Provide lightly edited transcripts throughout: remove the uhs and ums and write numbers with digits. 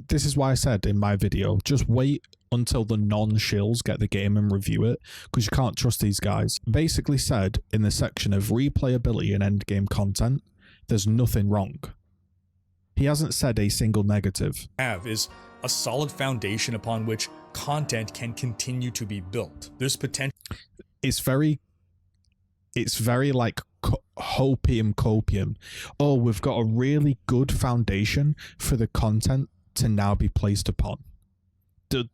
this is why I said in my video, just wait until the non-shills get the game and review it, because you can't trust these guys. Basically said in the section of replayability and endgame content, there's nothing wrong. He hasn't said a single negative. Is a solid foundation upon which content can continue to be built. There's potential. It's very like hopium copium. Oh, we've got a really good foundation for the content to now be placed upon.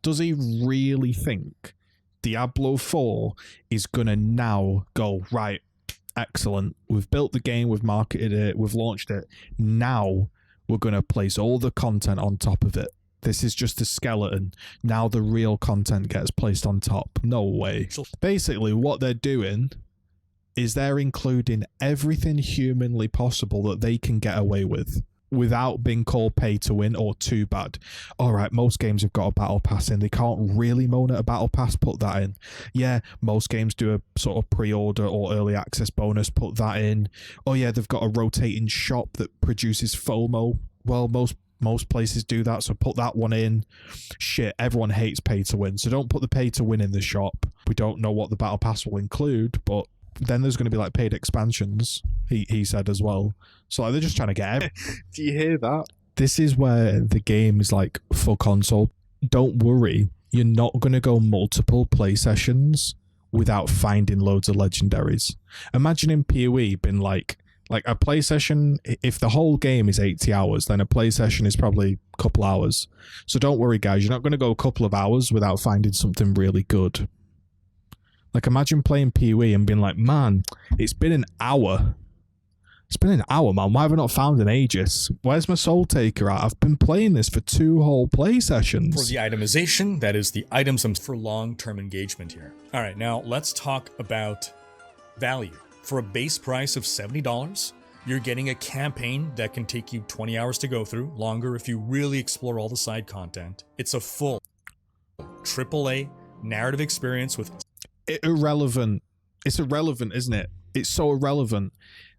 Does he really think Diablo 4 is gonna now go, right, excellent, we've built the game, we've marketed it, we've launched it, now we're gonna place all the content on top of it? This is just a skeleton. Now the real content gets placed on top. No way. Basically, what they're doing is they're including everything humanly possible that they can get away with without being called pay to win or too bad. All right, most games have got a battle pass in. They can't really moan at a battle pass, put that in. Yeah, most games do a sort of pre-order or early access bonus, put that in. Oh yeah, they've got a rotating shop that produces FOMO. Well, most places do that, so put that one in. Shit, everyone hates pay to win, so don't put the pay to win in the shop. We don't know what the battle pass will include, but then there's going to be like paid expansions, he said as well. So like, they're just trying to get it. Do you hear that? This is where the game is like for console. Don't worry, you're not going to go multiple play sessions without finding loads of legendaries. Imagine in PoE being like a play session, if the whole game is 80 hours, then a play session is probably a couple hours. So don't worry, guys, you're not going to go a couple of hours without finding something really good. Like, imagine playing PoE and being like, man, it's been an hour. It's been an hour, man. Why have I not found an Aegis? Where's my Soul Taker at? I've been playing this for 2 whole play sessions. For the itemization, that is the items for long-term engagement here. All right, now let's talk about value. For a base price of $70, you're getting a campaign that can take you 20 hours to go through, longer if you really explore all the side content. It's a full AAA narrative experience with... Irrelevant. It's irrelevant, isn't it? It's so irrelevant.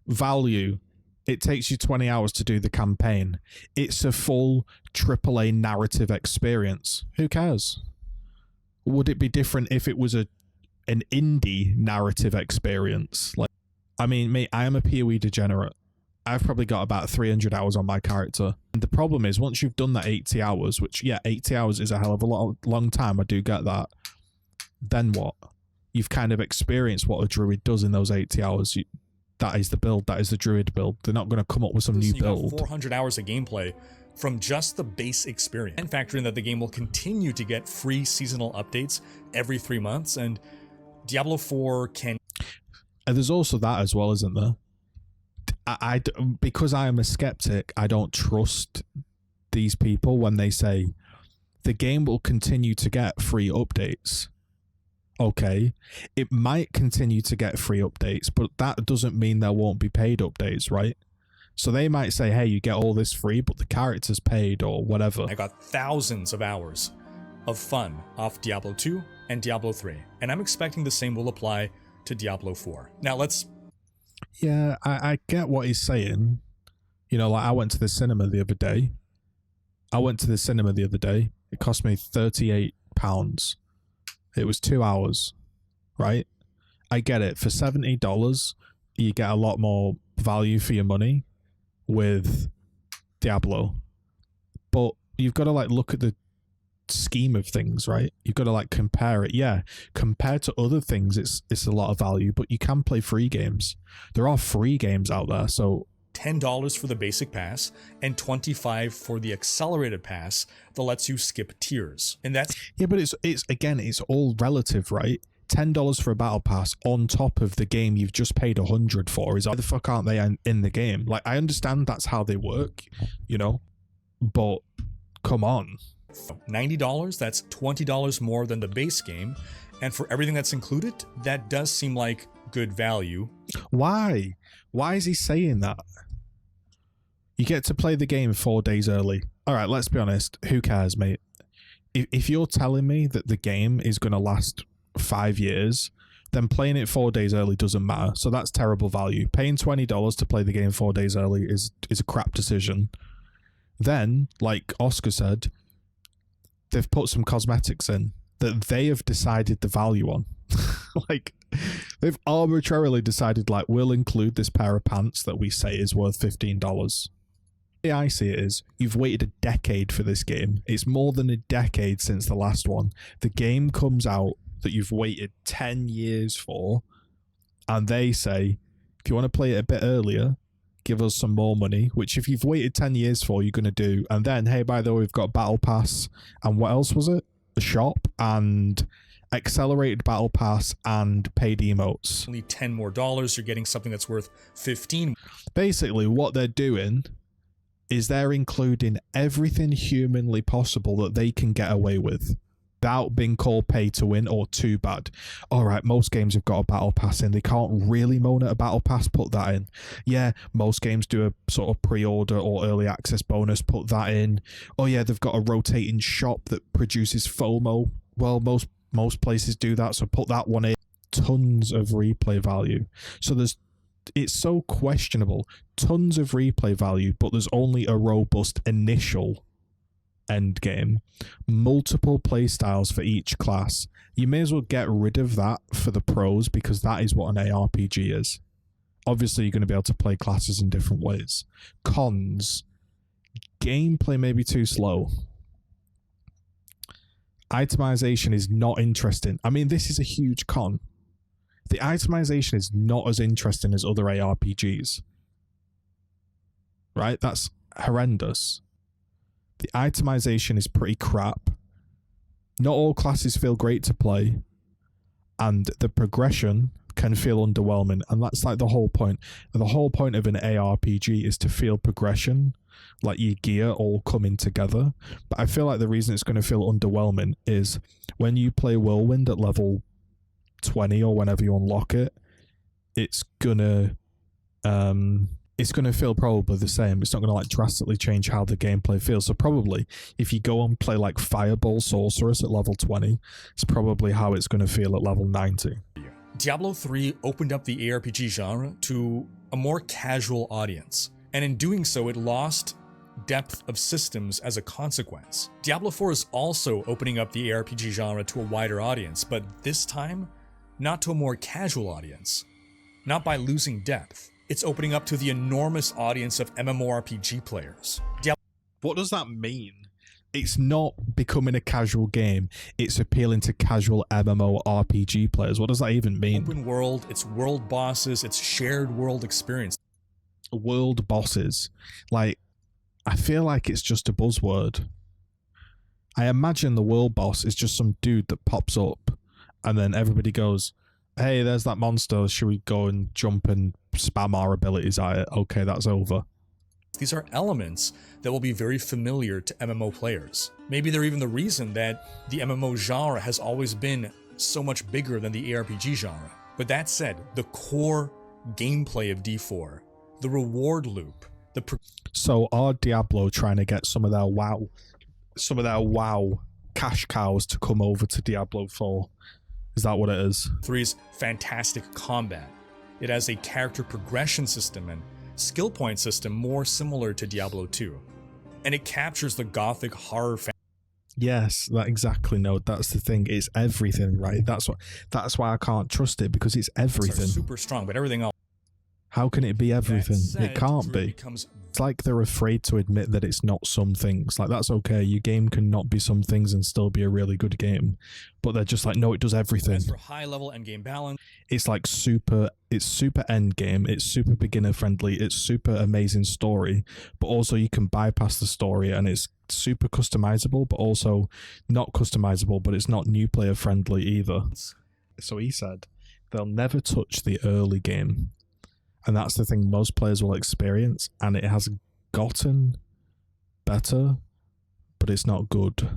Value. It takes you 20 hours to do the campaign. It's a full AAA narrative experience. Who cares? Would it be different if it was an indie narrative experience? Like, I mean, mate, I am a PoE degenerate. I've probably got about 300 hours on my character. And the problem is, once you've done that 80 hours, which, yeah, 80 hours is a hell of a long time, I do get that. Then what? You've kind of experienced what a druid does in those 80 hours. That is the build. That is the druid build. They're not going to come up with some new build. 400 hours of gameplay from just the base experience. And factor in that the game will continue to get free seasonal updates every 3 months. And Diablo 4 can... And there's also that as well, isn't there? Because I am a skeptic, I don't trust these people when they say the game will continue to get free updates. Okay, it might continue to get free updates, but that doesn't mean there won't be paid updates, right? So they might say, hey, you get all this free, but the character's paid or whatever. I got thousands of hours of fun off Diablo 2 and Diablo 3, and I'm expecting the same will apply to Diablo 4. Now let's... Yeah, I get what he's saying. You know, like I went to the cinema the other day. It cost me £38. It was 2 hours, right? I get it. For $70, you get a lot more value for your money with Diablo. But you've got to like look at the scheme of things, right? You've got to like compare it. Yeah, compared to other things, it's a lot of value, but you can play free games. There are free games out there, so $10 for the basic pass and $25 for the accelerated pass that lets you skip tiers. And that's... Yeah, but it's again, it's all relative, right? $10 for a battle pass on top of the game you've just paid $100 for is why the fuck aren't they in the game? Like, I understand that's how they work, you know, but come on. $90, that's $20 more than the base game, and for everything that's included, that does seem like good value. Why is he saying that? You get to play the game 4 days early. All right, let's be honest, who cares, mate? If you're telling me that the game is going to last 5 years, then playing it 4 days early doesn't matter. So that's terrible value. Paying $20 to play the game 4 days early is a crap decision. Then, like Oscar said, they've put some cosmetics in that they have decided the value on. Like, they've arbitrarily decided, like, we'll include this pair of pants that we say is worth $15. The way I see it is, you've waited a decade for this game. It's more than a decade since the last one. The game comes out that you've waited 10 years for, and they say, if you want to play it a bit earlier, give us some more money, which if you've waited 10 years for, you're going to do. And then, hey, by the way, we've got Battle Pass, and what else was it? The shop, and accelerated Battle Pass, and paid emotes. Only $10 more, you're getting something that's worth 15. Basically, what they're doing is they're including everything humanly possible that they can get away with without being called pay to win or too bad. All right, most games have got a battle pass in. They can't really moan at a battle pass, put that in. Yeah, most games do a sort of pre-order or early access bonus, put that in. Oh yeah, they've got a rotating shop that produces FOMO. Well, most places do that, so put that one in. Tons of replay value. So it's so questionable. Tons of replay value, but there's only a robust initial end game. Multiple playstyles for each class. You may as well get rid of that for the pros, because that is what an ARPG is. Obviously, you're going to be able to play classes in different ways. Cons. Gameplay may be too slow. Itemization is not interesting. I mean, this is a huge con. The itemization is not as interesting as other ARPGs. Right? That's horrendous. The itemization is pretty crap. Not all classes feel great to play. And the progression can feel underwhelming. And that's like the whole point. The whole point of an ARPG is to feel progression, like your gear all coming together. But I feel like the reason it's going to feel underwhelming is when you play Whirlwind at level 20 or whenever you unlock it, it's gonna feel probably the same. It's not gonna like drastically change how the gameplay feels. So probably if you go and play like Fireball Sorceress at level 20, it's probably how it's gonna feel at level 90. Diablo 3 opened up the ARPG genre to a more casual audience, and in doing so it lost depth of systems as a consequence. Diablo 4 is also opening up the ARPG genre to a wider audience, but this time not to a more casual audience. Not by losing depth. It's opening up to the enormous audience of MMORPG players. What does that mean? It's not becoming a casual game. It's appealing to casual MMORPG players. What does that even mean? Open world, it's world bosses, it's shared world experience. World bosses. Like, I feel like it's just a buzzword. I imagine the world boss is just some dude that pops up and then everybody goes, hey, there's that monster. Should we go and jump and spam our abilities at it? Okay, that's over. These are elements that will be very familiar to MMO players. Maybe they're even the reason that the MMO genre has always been so much bigger than the ARPG genre. But that said, the core gameplay of D4, the reward loop, so are Diablo trying to get some of their WoW cash cows to come over to Diablo 4? Is that what it is? 3's fantastic combat. It has a character progression system and skill point system more similar to Diablo 2. And it captures the gothic horror Yes, that exactly. No, that's the thing. It's everything, right? That's why I can't trust it, because it's everything. Super strong, but everything else. How can it be everything? Said, it can't be. It's like they're afraid to admit that it's not some things. Like, that's okay. Your game can not be some things and still be a really good game. But they're just like, no, it does everything. As for high level endgame balance, it's like super endgame. It's super beginner friendly. It's super amazing story. But also you can bypass the story, and it's super customizable, but also not customizable, but it's not new player friendly either. So he said they'll never touch the early game. And that's the thing most players will experience, and it has gotten better, but it's not good.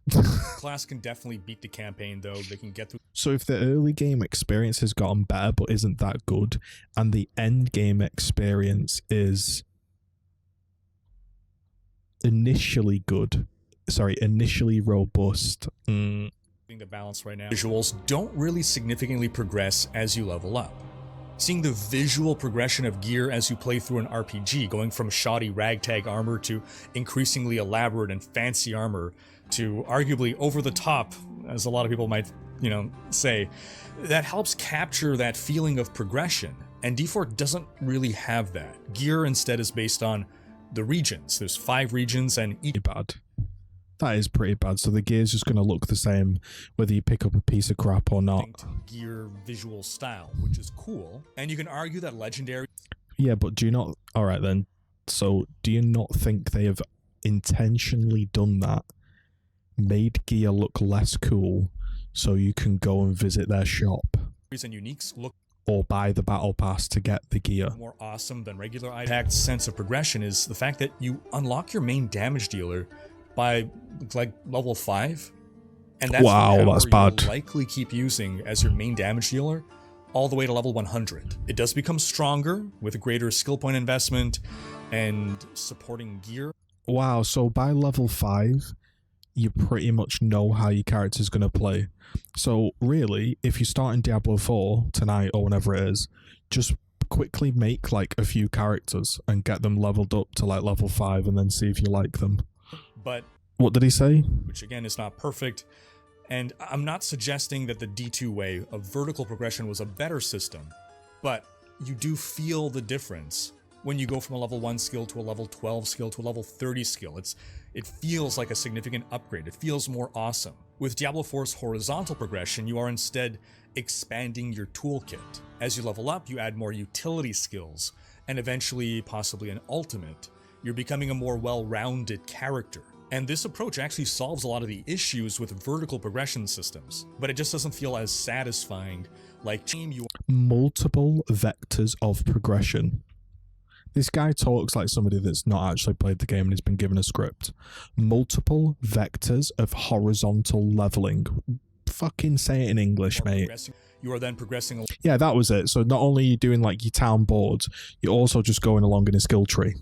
class can definitely beat the campaign, though. They can get through. So if the early game experience has gotten better but isn't that good, and the end game experience is initially robust. The balance right now. Visuals don't really significantly progress as you level up. Seeing the visual progression of gear as you play through an RPG, going from shoddy ragtag armor to increasingly elaborate and fancy armor to arguably over the top, as a lot of people might, say, that helps capture that feeling of progression. And D4 doesn't really have that. Gear instead is based on the regions. There's 5 regions and each bad. That is pretty bad. So the gear's just going to look the same whether you pick up a piece of crap or not. Gear visual style, which is cool. And you can argue that legendary... Yeah, but do you not... Alright then. So do you not think they have intentionally done that? Made gear look less cool so you can go and visit their shop. And uniques look... Or buy the battle pass to get the gear. More awesome than regular items. Sense of progression is the fact that you unlock your main damage dealer by like level 5, and that's that's bad. You'll likely keep using as your main damage dealer all the way to level 100. It does become stronger with a greater skill point investment and supporting gear. Wow, so by level 5 you pretty much know how your character's going to play. So really, if you start in Diablo 4 tonight or whenever it is, just quickly make like a few characters and get them leveled up to like level 5 and then see if you like them. But what did he say? Which again is not perfect. And I'm not suggesting that the D2 way of vertical progression was a better system, but you do feel the difference when you go from a level 1 skill to a level 12 skill to a level 30 skill. It feels like a significant upgrade. It feels more awesome. With Diablo 4's horizontal progression, you are instead expanding your toolkit. As you level up, you add more utility skills, and eventually possibly an ultimate. You're becoming a more well-rounded character. And this approach actually solves a lot of the issues with vertical progression systems, but it just doesn't feel as satisfying like multiple vectors of progression. This guy talks like somebody that's not actually played the game and has been given a script. Multiple vectors of horizontal leveling. Fucking say it in English, mate. You are then progressing. Yeah, that was it. So not only are you doing like your town boards, you're also just going along in a skill tree.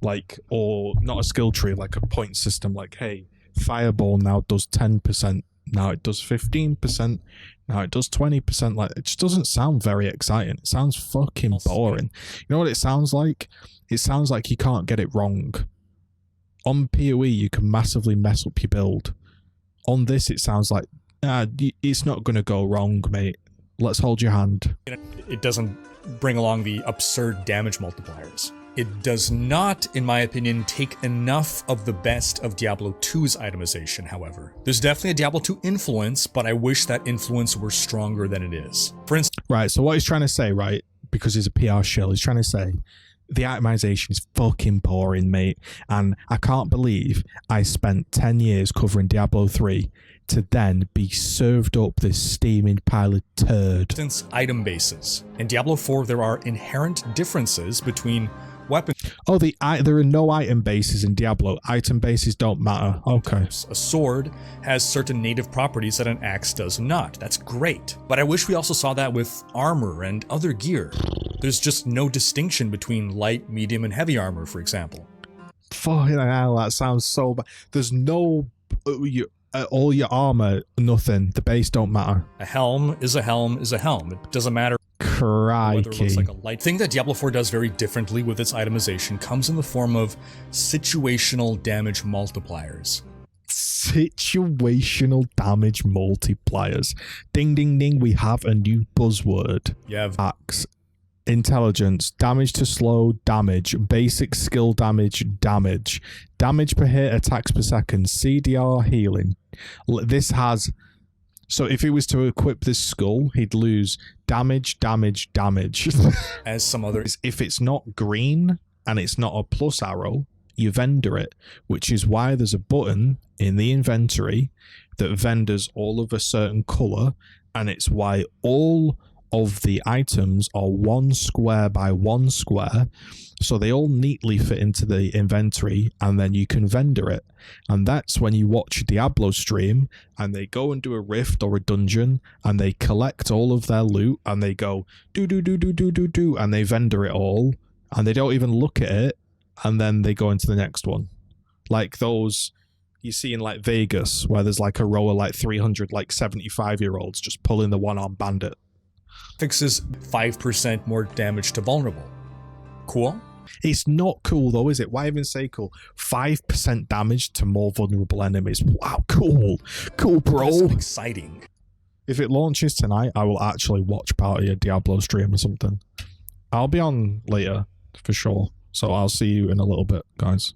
Like, or not a skill tree, like a point system. Like, hey, Fireball now does 10%. Now it does 15%. Now it does 20%. Like, it just doesn't sound very exciting. It sounds fucking boring. You know what it sounds like? It sounds like you can't get it wrong. On PoE, you can massively mess up your build. On this, it sounds like, it's not going to go wrong, mate. Let's hold your hand. It doesn't bring along the absurd damage multipliers. It does not, in my opinion, take enough of the best of Diablo 2's itemization, however. There's definitely a Diablo 2 influence, but I wish that influence were stronger than it is. For instance... Right, so what he's trying to say, right, because he's a PR shill, he's trying to say, the itemization is fucking boring, mate, and I can't believe I spent 10 years covering Diablo 3 to then be served up this steaming pile of turd. Since item bases. In Diablo 4, there are inherent differences between weapons. Oh, there are no item bases in Diablo. Item bases don't matter. Okay. A sword has certain native properties that an axe does not. That's great. But I wish we also saw that with armor and other gear. There's just no distinction between light, medium, and heavy armor, for example. Fucking hell, that sounds so bad. There's no... all your armor, nothing. The base don't matter. A helm is a helm is a helm. It doesn't matter Crikey. whether it looks like a light. The thing that Diablo 4 does very differently with its itemization comes in the form of situational damage multipliers. Situational damage multipliers. Ding, ding, ding. We have a new buzzword. You have Axe. Intelligence, damage to slow, damage, basic skill damage, damage per hit, attacks per second, CDR, healing. This has, so if he was to equip this skull, he'd lose damage. As some others. If it's not green and it's not a plus arrow, you vendor it, which is why there's a button in the inventory that vendors all of a certain color, and it's why all of the items are 1 square by 1 square, so they all neatly fit into the inventory, and then you can vendor it. And that's when you watch Diablo stream and they go and do a rift or a dungeon and they collect all of their loot and they go do and they vendor it all and they don't even look at it, and then they go into the next one. Like those you see in like Vegas where there's like a row of like 300 like 75-year-olds just pulling the one-armed bandit. Fixes 5% more damage to vulnerable. Cool? It's not cool though, is it? Why even say cool? 5% damage to more vulnerable enemies. Wow, cool. Cool, bro. That's exciting. If it launches tonight, I will actually watch part of your Diablo stream or something. I'll be on later for sure. So I'll see you in a little bit, guys.